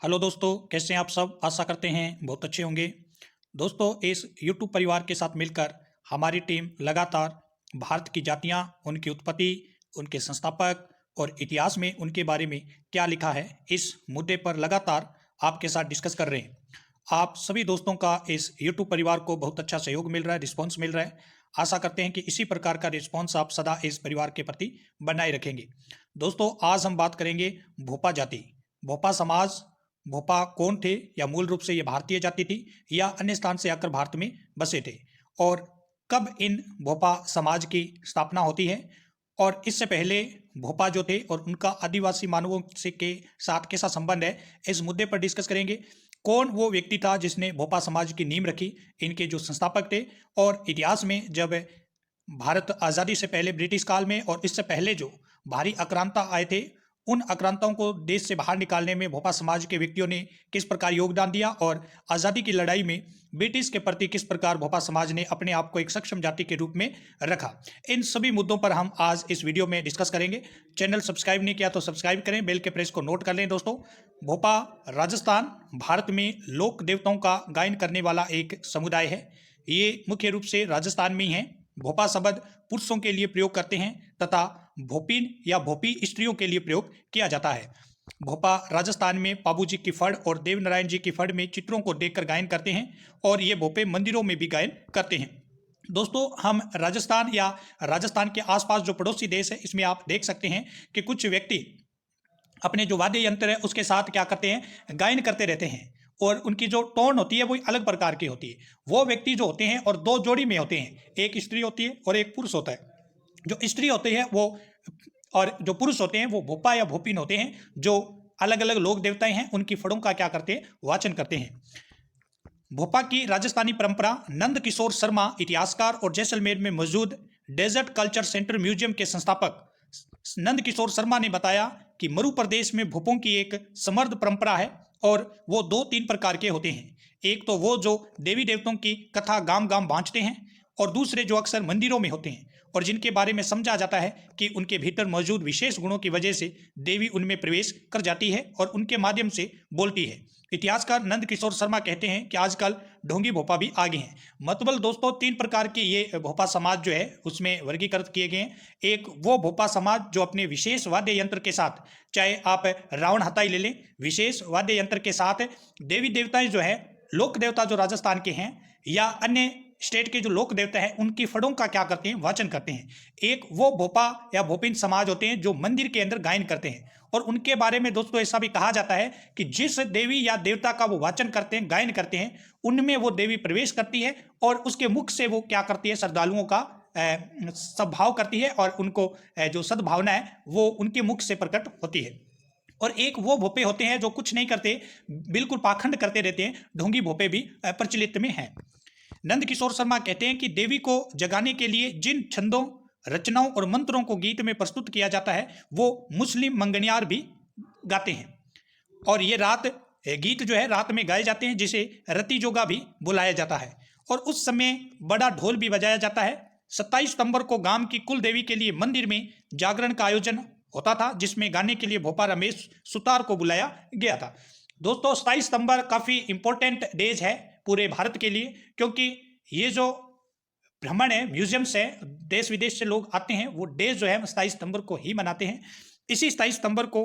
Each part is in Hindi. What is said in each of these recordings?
हेलो दोस्तों, कैसे हैं आप सब। आशा करते हैं बहुत अच्छे होंगे। दोस्तों, इस यूट्यूब परिवार के साथ मिलकर हमारी टीम लगातार भारत की जातियां, उनकी उत्पत्ति, उनके संस्थापक और इतिहास में उनके बारे में क्या लिखा है, इस मुद्दे पर लगातार आपके साथ डिस्कस कर रहे हैं। आप सभी दोस्तों का इस यूट्यूब परिवार को बहुत अच्छा सहयोग मिल रहा है, रिस्पॉन्स मिल रहा है। आशा करते हैं कि इसी प्रकार का रिस्पॉन्स आप सदा इस परिवार के प्रति बनाए रखेंगे। दोस्तों, आज हम बात करेंगे भोपा जाति, भोपा समाज। भोपा कौन थे, या मूल रूप से ये भारतीय जाति थी या अन्य स्थान से आकर भारत में बसे थे, और कब इन भोपा समाज की स्थापना होती है, और इससे पहले भोपा जो थे और उनका आदिवासी मानवों से के साथ कैसा संबंध है, इस मुद्दे पर डिस्कस करेंगे। कौन वो व्यक्ति था जिसने भोपा समाज की नींव रखी, इनके जो संस्थापक थे, और इतिहास में जब भारत आज़ादी से पहले ब्रिटिश काल में और इससे पहले जो भारी आक्रांता आए थे, उन आक्रांताओं को देश से बाहर निकालने में भोपा समाज के व्यक्तियों ने किस प्रकार योगदान दिया, और आज़ादी की लड़ाई में ब्रिटिश के प्रति किस प्रकार भोपा समाज ने अपने आप को एक सक्षम जाति के रूप में रखा। इन सभी मुद्दों पर हम आज इस वीडियो में डिस्कस करेंगे। चैनल सब्सक्राइब नहीं किया तो सब्सक्राइब करें, बेल के प्रेस को नोट कर लें। दोस्तों, भोपा राजस्थान भारत में लोक देवताओं का गायन करने वाला एक समुदाय है। ये मुख्य रूप से राजस्थान में ही है। भोपा शब्द पुरुषों के लिए प्रयोग करते हैं तथा भोपिन या भोपी स्त्रियों के लिए प्रयोग किया जाता है। भोपा राजस्थान में पाबूजी की फड़ और देवनारायण जी की फड़ में चित्रों को देखकर गायन करते हैं, और ये भोपे मंदिरों में भी गायन करते हैं। दोस्तों, हम राजस्थान या राजस्थान के आसपास जो पड़ोसी देश है, इसमें आप देख सकते हैं कि कुछ व्यक्ति अपने जो वाद्य यंत्र है उसके साथ क्या करते हैं, गायन करते रहते हैं, और उनकी जो टोन होती है वो अलग प्रकार की होती है। वो व्यक्ति जो होते हैं और दो जोड़ी में होते हैं, एक स्त्री होती है और एक पुरुष होता है। जो स्त्री होती है वो और जो पुरुष होते हैं वो भोपा या भोपिन होते हैं, जो अलग अलग लोक देवताएं हैं, उनकी फड़ों का क्या करते हैं, वाचन करते हैं। भोपा की राजस्थानी परंपरा नंद किशोर शर्मा, इतिहासकार और जैसलमेर में मौजूद डेजर्ट कल्चर सेंटर म्यूजियम के संस्थापक नंद किशोर शर्मा ने बताया कि मरु प्रदेश में भोपों की एक समृद्ध परंपरा है, और वो दो तीन प्रकार के होते हैं। एक तो वो जो देवी देवताओं की कथा गांव गांव बांटते हैं, और दूसरे जो अक्सर मंदिरों में होते हैं और जिनके बारे में समझा जाता है कि उनके भीतर मौजूद विशेष गुणों की वजह से देवी उनमें प्रवेश कर जाती है और उनके माध्यम से बोलती है। इतिहासकार नंद किशोर शर्मा कहते हैं कि आजकल ढोंगी भोपा भी आगे हैं। मतलब दोस्तों, तीन प्रकार के ये भोपा समाज जो है उसमें वर्गीकृत किए गए हैं। एक वो भोपा समाज जो अपने विशेष वाद्य यंत्र के साथ, चाहे आप रावण हथाई ले लें, विशेष वाद्य यंत्र के साथ देवी देवताएं जो है, लोक देवता जो राजस्थान के हैं या अन्य स्टेट के जो लोक देवता है, उनकी फड़ों का क्या करते हैं, वाचन करते हैं। एक वो भोपा या भोपिन समाज होते हैं जो मंदिर के अंदर गायन करते हैं, और उनके बारे में दोस्तों ऐसा भी कहा जाता है कि जिस देवी या देवता का वो वाचन करते हैं, गायन करते हैं, उनमें वो देवी प्रवेश करती है और उसके मुख से वो क्या करती है, श्रद्धालुओं का सद्भाव करती है, और उनको जो सद्भावना है वो उनके मुख से प्रकट होती है। और एक वो भोपे होते हैं जो कुछ नहीं करते, बिल्कुल पाखंड करते रहते हैं। ढोंगी भोपे भी प्रचलित में हैं। नंद किशोर शर्मा कहते हैं कि देवी को जगाने के लिए जिन छंदों, रचनाओं और मंत्रों को गीत में प्रस्तुत किया जाता है, वो मुस्लिम मंगनियार भी गाते हैं, और ये गीत जो है रात में गाए जाते हैं, जिसे रति जोगा भी बुलाया जाता है। और उस समय बड़ा ढोल भी बजाया जाता है। 27 सितंबर को गांव की कुल देवी के लिए मंदिर में जागरण का आयोजन होता था, जिसमें गाने के लिए भोपा रमेश सुतार को बुलाया गया था। दोस्तों, 27 सितंबर काफ़ी इंपॉर्टेंट डेज है पूरे भारत के लिए, क्योंकि ये जो भ्रमण है, म्यूजियम्स है, देश विदेश से लोग आते हैं, वो डेज जो है 27 सितंबर को ही मनाते हैं। इसी 27 सितंबर को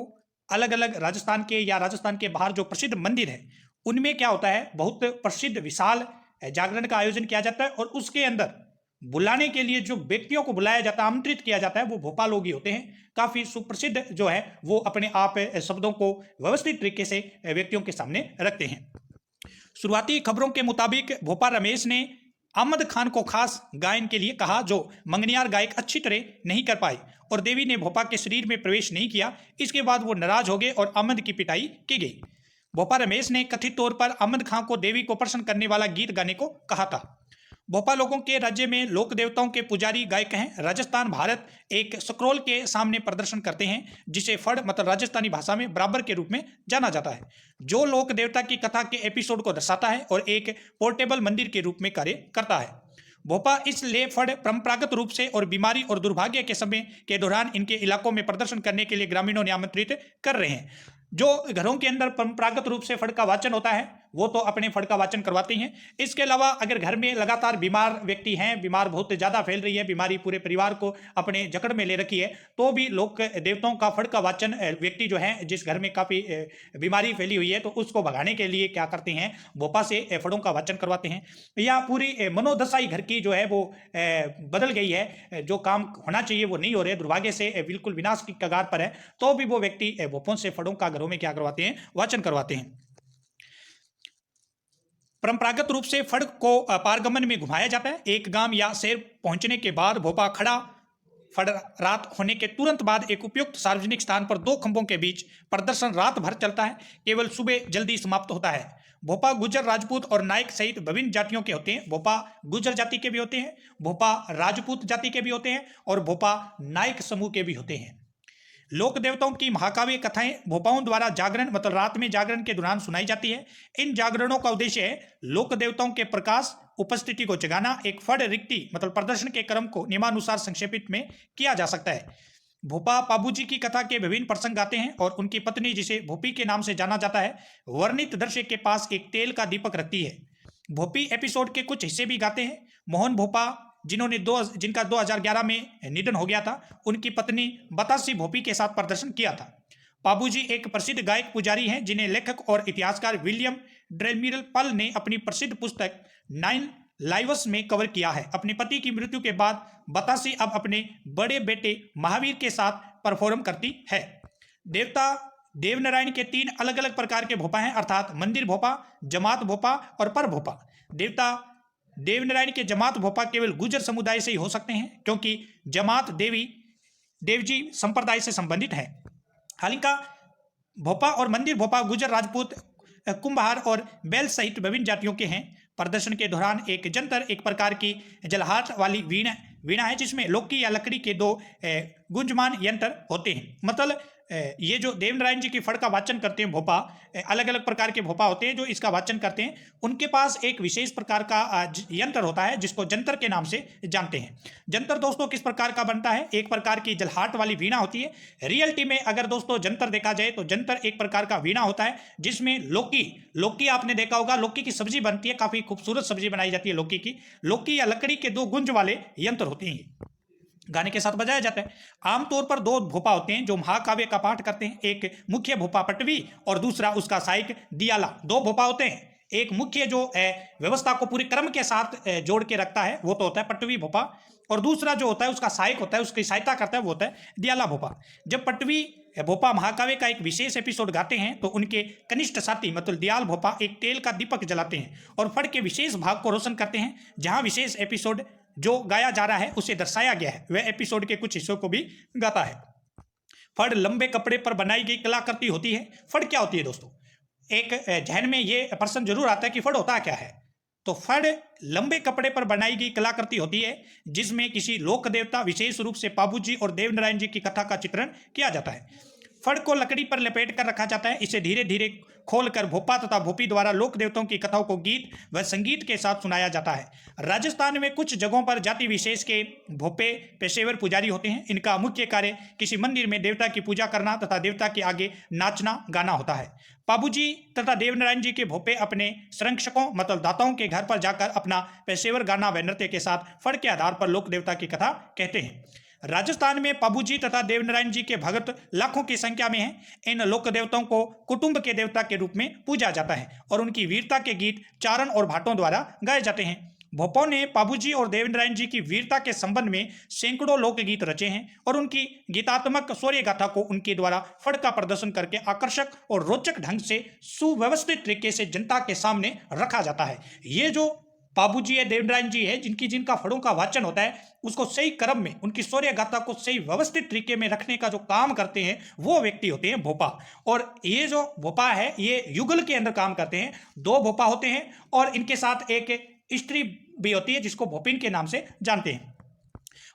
अलग अलग राजस्थान के या राजस्थान के बाहर जो प्रसिद्ध मंदिर है, उनमें क्या होता है, बहुत प्रसिद्ध विशाल जागरण का आयोजन किया जाता है, और उसके अंदर बुलाने के लिए जो व्यक्तियों को बुलाया जाता है, आमंत्रित किया जाता है, वो भोपा लोग ही होते हैं। काफ़ी सुप्रसिद्ध जो है वो अपने आप शब्दों को व्यवस्थित तरीके से व्यक्तियों के सामने रखते हैं। शुरुआती खबरों के मुताबिक भोपा रमेश ने अहमद खान को खास गायन के लिए कहा, जो मंगनियार गायक अच्छी तरह नहीं कर पाए, और देवी ने भोपा के शरीर में प्रवेश नहीं किया। इसके बाद वो नाराज हो गए और अहमद की पिटाई की गई। भोपा रमेश ने कथित तौर पर अहमद खान को देवी को प्रसन्न करने वाला गीत गाने को कहा था। भोपा लोगों के राज्य में लोक देवताओं के पुजारी गायक हैं। राजस्थान भारत एक स्क्रोल के सामने प्रदर्शन करते हैं, जिसे फड़ मतलब राजस्थानी भाषा में बराबर के रूप में जाना जाता है, जो लोक देवता की कथा के एपिसोड को दर्शाता है और एक पोर्टेबल मंदिर के रूप में कार्य करता है। भोपा इस ले फड़ परंपरागत रूप से और बीमारी और दुर्भाग्य के समय के दौरान इनके इलाकों में प्रदर्शन करने के लिए ग्रामीणों ने आमंत्रित कर रहे हैं। जो घरों के अंदर परंपरागत रूप से फड़ का वाचन होता है वो तो अपने फड़ का वाचन करवाते हैं। इसके अलावा अगर घर में लगातार बीमार व्यक्ति हैं, बीमार बहुत ज़्यादा फैल रही है, बीमारी पूरे परिवार को अपने जकड़ में ले रखी है, तो भी लोक देवताओं का फड़ का वाचन व्यक्ति जो है जिस घर में काफ़ी बीमारी फैली हुई है तो उसको भगाने के लिए क्या करते हैं, भोपा से फड़ों का वाचन करवाते हैं। या पूरी मनोदशा ही घर की जो है वो बदल गई है, जो काम होना चाहिए वो नहीं हो रहे, दुर्भाग्य से बिल्कुल विनाश की कगार पर है, तो भी वो व्यक्ति भोपों से फड़ों का घरों में क्या करवाते हैं, वाचन करवाते हैं। परंपरागत रूप से फड़ को पारगमन में घुमाया जाता है। एक गांव या शहर पहुंचने के बाद भोपा खड़ा फड़ रात होने के तुरंत बाद एक उपयुक्त सार्वजनिक स्थान पर दो खंभों के बीच प्रदर्शन रात भर चलता है, केवल सुबह जल्दी समाप्त होता है। भोपा गुर्जर, राजपूत और नायक सहित विभिन्न जातियों के होते हैं। भोपा गुर्जर जाति के भी होते हैं, भोपा राजपूत जाति के भी होते हैं और भोपा नायक समूह के भी होते हैं। लोक देवताओं की महाकाव्य कथाएं भोपाओं द्वारा जागरण मतलब रात में जागरण के दौरान सुनाई जाती है। इन जागरणों का उद्देश्य है लोक देवताओं के प्रकाश उपस्थिति को जगाना। एक फड़ रिक्ति मतलब प्रदर्शन के क्रम को नियमानुसार संक्षेपित में किया जा सकता है। भोपा पाबूजी की कथा के विभिन्न प्रसंग गाते हैं और उनकी पत्नी, जिसे भोपी के नाम से जाना जाता है, वर्णित दृश्य के पास एक तेल का दीपक रखती है। भोपी एपिसोड के कुछ हिस्से भी गाते हैं। मोहन भोपा जिनका 2011 में निधन हो गया था, उनकी पत्नी बतासी भोपी के साथ प्रदर्शन किया था। पाबूजी एक प्रसिद्ध गायक पुजारी हैं जिन्हें लेखक और इतिहासकार विलियम ड्रेमिरल पल ने अपनी प्रसिद्ध पुस्तक 9 लाइव्स में कवर किया है। अपने पति की मृत्यु के बाद बतासी अब अपने बड़े बेटे महावीर के साथ परफॉर्म करती है। देवता देवनारायण के 3 अलग अलग प्रकार के भोपा हैं, अर्थात मंदिर भोपा, जमात भोपा और पर भोपा। देवता देवनारायण के जमात भोपा केवल गुर्जर समुदाय से ही हो सकते हैं, क्योंकि जमात देवजी संप्रदाय से संबंधित है। हालांकि भोपा और मंदिर भोपा गुर्जर, राजपूत, कुंभार और बैल सहित विभिन्न जातियों के हैं। प्रदर्शन के दौरान एक जंतर एक प्रकार की जलहाट वाली वीणा है जिसमें लौकी या लकड़ी के 2 गुंजमान यंत्र होते हैं। मतलब ये जो देवनारायण जी की फड़ का वाचन करते हैं भोपा, अलग अलग प्रकार के भोपा होते हैं जो इसका वाचन करते हैं, उनके पास एक विशेष प्रकार का यंत्र होता है जिसको जंतर के नाम से जानते हैं। जंतर दोस्तों किस प्रकार का बनता है, एक प्रकार की जलहाट वाली वीणा होती है। रियलिटी में अगर दोस्तों जंतर देखा जाए तो जंतर एक प्रकार का वीणा होता है जिसमें लौकी आपने देखा होगा, लौकी की सब्जी बनती है, काफी खूबसूरत सब्जी बनाई जाती है लौकी या लकड़ी के 2 गुंज वाले यंत्र होते हैं, गाने के साथ बजाया जाता है। आमतौर पर 2 भोपा होते हैं जो महाकाव्य का पाठ करते हैं। एक मुख्य भोपा पटवी और दूसरा उसका सहायक दियाला। 2 भोपा होते हैं। एक मुख्य जो व्यवस्था को पूरे क्रम के साथ जोड़ के रखता है वो तो होता है पटवी भोपा, और दूसरा जो होता है उसका सहायक होता है, उसकी सहायता करता है, वो होता है दियाला भोपा। जब पटवी भोपा महाकाव्य का एक विशेष एपिसोड गाते हैं तो उनके कनिष्ठ साथी मतलब दियाल भोपा एक तेल का दीपक जलाते हैं और फड़ के विशेष भाग को रोशन करते हैं जहां विशेष एपिसोड जो गाया जा रहा है उसे दर्शाया गया है। वह एपिसोड के कुछ हिस्सों को भी गाता है। फड़ लंबे कपड़े पर बनाई गई कलाकृति होती है। फड़ क्या होती है दोस्तों, एक जहन में ये प्रश्न जरूर आता है कि फड़ होता क्या है। तो फड़ लंबे कपड़े पर बनाई गई कलाकृति होती है जिसमें किसी लोक देवता, विशेष रूप से पाबूजी और देवनारायण जी की कथा का चित्रण किया जाता है। फड़ को लकड़ी पर लपेट कर रखा जाता है। इसे धीरे धीरे खोलकर भोपा तथा भोपी द्वारा लोक देवताओं की कथाओं को गीत व संगीत के साथ सुनाया जाता है। राजस्थान में कुछ जगहों पर जाति विशेष के भोपे पेशेवर पुजारी होते हैं। इनका मुख्य कार्य किसी मंदिर में देवता की पूजा करना तथा देवता के आगे नाचना गाना होता है। पाबूजी तथा देवनारायण जी के भोपे अपने संरक्षकों मतलब दाताओं के घर पर जाकर अपना पेशेवर गाना व नृत्य के साथ फड़ के आधार पर लोक देवता की कथा कहते हैं। राजस्थान में पाबूजी तथा देवनारायण जी के भगत लाखों की संख्या में हैं। इन लोक देवताओं को कुटुंब के देवता के रूप में पूजा जाता है और उनकी वीरता के गीत चारण और भाटों द्वारा गाए जाते हैं। भोपों ने पाबूजी और देवनारायण जी की वीरता के संबंध में सैकड़ों लोकगीत रचे हैं और उनकी गीतात्मक शौर्य गाथा को उनके द्वारा फड़ का प्रदर्शन करके आकर्षक और रोचक ढंग से सुव्यवस्थित तरीके से जनता के सामने रखा जाता है। ये जो पाबूजी है, देवनारायण जी है, जिनका फड़ों का वाचन होता है, उसको सही क्रम में उनकी शौर्य गाथा को सही व्यवस्थित तरीके में रखने का जो काम करते हैं वो व्यक्ति होते हैं भोपा। और ये जो भोपा है ये युगल के अंदर काम करते हैं। 2 भोपा होते हैं और इनके साथ एक स्त्री भी होती है जिसको भोपिन के नाम से जानते हैं।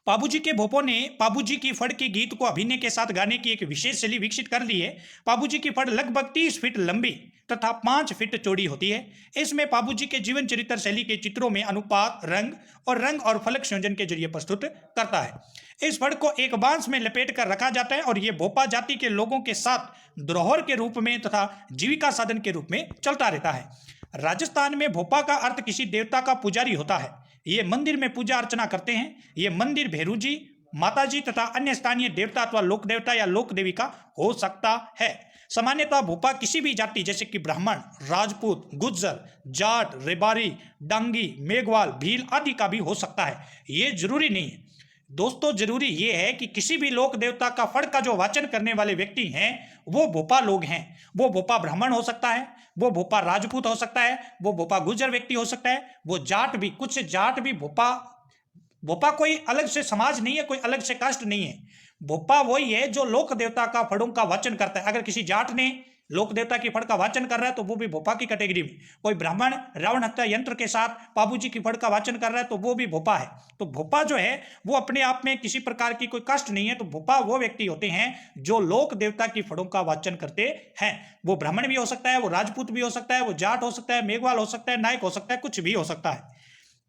पाबूजी के भोपों ने पाबूजी की फड़ के गीत को अभिनय के साथ गाने की एक विशेष शैली विकसित कर ली है। पाबूजी की फड़ लगभग 30 फीट लंबी तथा 5 फीट चौड़ी होती है। इसमें बाबूजी के जीवन चरित्र शैली के चित्रों में अनुपात, रंग और फलक संयोजन के जरिए प्रस्तुत करता है। इस फड़ को एक बांस में लपेट कर रखा जाता है और ये भोपा जाति के लोगों के साथ धरोहर के रूप में तथा जीविका साधन के रूप में चलता रहता है। राजस्थान में भोपा का अर्थ किसी देवता का पुजारी होता है। ये मंदिर में पूजा अर्चना करते हैं। ये मंदिर भैरू जी, माता जी तथा अन्य स्थानीय देवता अथवा लोक देवता या लोक देवी का हो सकता है। सामान्यतः भोपा किसी भी जाति जैसे कि ब्राह्मण, राजपूत, गुज्जर, जाट, रेबारी, डांगी, मेघवाल, भील आदि का भी हो सकता है। ये जरूरी नहीं है दोस्तों। जरूरी ये है कि किसी भी लोक देवता का फड़ का जो वाचन करने वाले व्यक्ति हैं वो भोपा लोग हैं। वो भोपा ब्राह्मण हो सकता है, वो भोपा राजपूत हो सकता है, वो भोपा गुज्जर व्यक्ति हो सकता है, वो जाट भी, कुछ जाट भी भोपा कोई अलग से समाज नहीं है, कोई अलग से कास्ट नहीं है। भोपा वही है जो लोक देवता का फड़ों का वाचन करता है। अगर किसी जाट ने लोक देवता की फड़ का वाचन कर रहा है तो वो भी भोपा की कैटेगरी में। कोई ब्राह्मण रावण हत्या यंत्र के साथ बाबूजी की फड़ का वाचन कर रहा है तो वो भी भोपा है। तो भोपा जो है वो अपने आप में किसी प्रकार की कोई कास्ट नहीं है। तो भोपा वो व्यक्ति होते हैं जो लोक देवता की फड़ों का वाचन करते हैं। वो ब्राह्मण भी हो सकता है, वो राजपूत भी हो सकता है, वो जाट हो सकता है, मेघवाल हो सकता है, नायक हो सकता है, कुछ भी हो सकता है।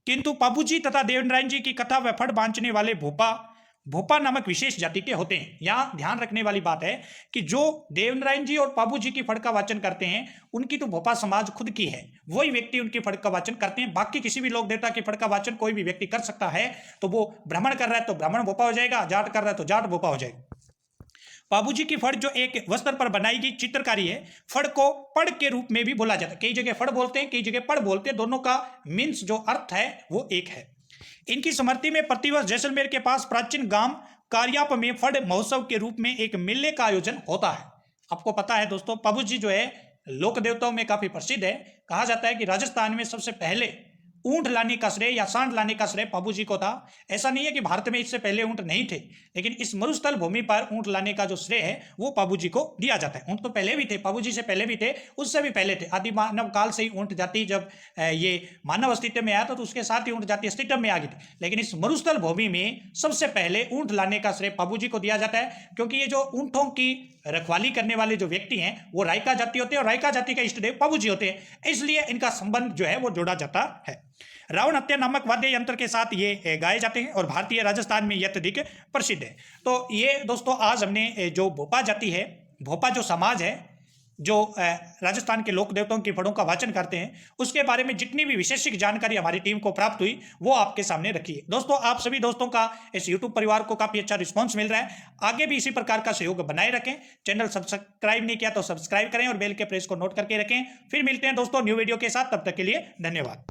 किंतु बाबूजी तथा देवनारायण जी की कथा व फड़ बांचने वाले भोपा नामक विशेष जाति के होते हैं। यहाँ ध्यान रखने वाली बात है कि जो देवनारायण जी और बाबूजी की फड़ का वाचन करते हैं उनकी तो भोपा समाज खुद की है, वही व्यक्ति उनकी फड़ का वाचन करते हैं। बाकी किसी भी लोक देवता की फड़ का वाचन कोई भी व्यक्ति कर सकता है। तो वो ब्राह्मण कर रहा है तो ब्राह्मण भोपा हो जाएगा, जाट कर रहा है तो जाट भोपा हो जाएगा। बाबूजी की फड़ जो एक वस्त्र पर बनाई गई चित्रकारी है, फड़ को पड़ के रूप में भी बोला जाता है। कई जगह फड़ बोलते हैं, कई जगह पड़ बोलते हैं। दोनों का मीन्स जो अर्थ है वो एक है। इनकी स्मृति में प्रतिवर्ष जैसलमेर के पास प्राचीन गांव कारियाप में फड़ महोत्सव के रूप में एक मेले का आयोजन होता है। आपको पता है दोस्तों, बाबूजी जो है लोक देवताओं में काफी प्रसिद्ध है। कहा जाता है कि राजस्थान में सबसे पहले ऊंट लाने का श्रेय या सांड लाने का श्रेय बाबूजी को था। ऐसा नहीं है कि भारत में इससे पहले ऊंट नहीं थे, लेकिन इस मरुस्थल भूमि पर ऊंट लाने का जो श्रेय है वो बाबूजी को दिया जाता है। ऊंट तो पहले भी थे, बाबूजी से पहले भी थे, उससे भी पहले थे। आदि मानव काल से ही ऊंट जाति जब ये मानव अस्तित्व में आया था तो उसके साथ ही ऊंट जाति अस्तित्व में आ गई थी। लेकिन इस मरुस्थल भूमि में सबसे पहले ऊंट लाने का श्रेय बाबूजी को दिया जाता है, क्योंकि ये जो ऊंटों की रखवाली करने वाले जो व्यक्ति हैं वो रायका जाति होते हैं और रायका जाति का इष्ट देव बाबूजी होते हैं। इसलिए इनका संबंध जो है वो जोड़ा जाता है। रावण हत्या नामक वाद्य यंत्र के साथ ये गाए जाते हैं और भारतीय राजस्थान में यह अत्यधिक प्रसिद्ध है। तो ये दोस्तों आज हमने जो भोपा जाति है, भोपा जो समाज है जो राजस्थान के लोक देवताओं की फड़ों का वाचन करते हैं, उसके बारे में जितनी भी विशेषिक जानकारी हमारी टीम को प्राप्त हुई वो आपके सामने रखी है। दोस्तों आप सभी दोस्तों का इस यूट्यूब परिवार को काफी अच्छा रिस्पांस मिल रहा है। आगे भी इसी प्रकार का सहयोग बनाए रखें। चैनल सब्सक्राइब नहीं किया तो सब्सक्राइब करें और बेल के प्रेस को नोट करके रखें। फिर मिलते हैं दोस्तों न्यू वीडियो के साथ, तब तक के लिए धन्यवाद।